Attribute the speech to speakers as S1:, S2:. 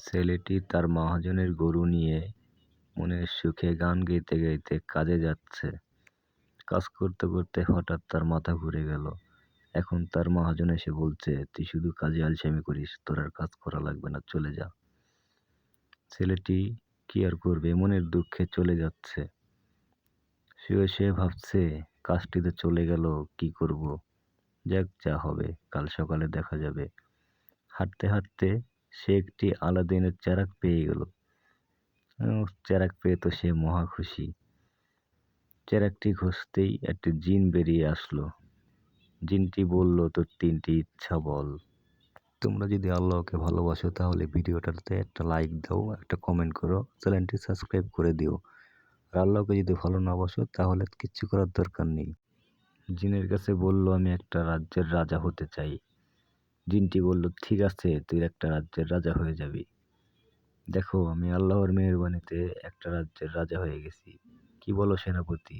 S1: ছেলেটি তার মহাজনের গরু নিয়ে মনের সুখে গান গাইতে গাইতে কাজে যাচ্ছে। কাজ করতে করতে হঠাৎ তার মাথা ঘুরে গেল। এখন তার মহাজন এসে বলছে, তুই শুধু কাজে আলসেমি করিস, তোর আর কাজ করা লাগবে না, চলে যা। ছেলেটি কি আর করবে, মনের দুঃখে চলে যাচ্ছে। শুয়ে শুয়ে ভাবছে, কাজটি তো চলে গেল, কি করব? যাক, যা হবে কাল সকালে দেখা যাবে। হাঁটতে হাঁটতে সে একটি আলাদিনের চেরাগ পেয়ে গেল। চেরাগ পেয়ে তো সে মহা খুশি। চেরাগটি ঘষতেই একটি জিন বেরিয়ে আসলো। জিনটি বলল, তোর 3টি ইচ্ছা বল। তোমরা যদি আল্লাহকে ভালোবাসো তাহলে ভিডিওটাতে একটা লাইক দাও, একটা কমেন্ট করো, চ্যানেলটি সাবস্ক্রাইব করে দিও। আর আল্লাহকে যদি ভালো না বাসো তাহলে কিচ্ছু করার দরকার নেই। জিনের কাছে বলল, আমি একটা রাজ্যের রাজা হতে চাই। জিনটি বলল, ঠিক আছে, তুই একটা রাজ্যের রাজা হয়ে যাবি। দেখো, আমি আল্লাহর মেহেরবানিতে একটা রাজ্যের রাজা হয়ে গেছি। কি বলো সেনাপতি?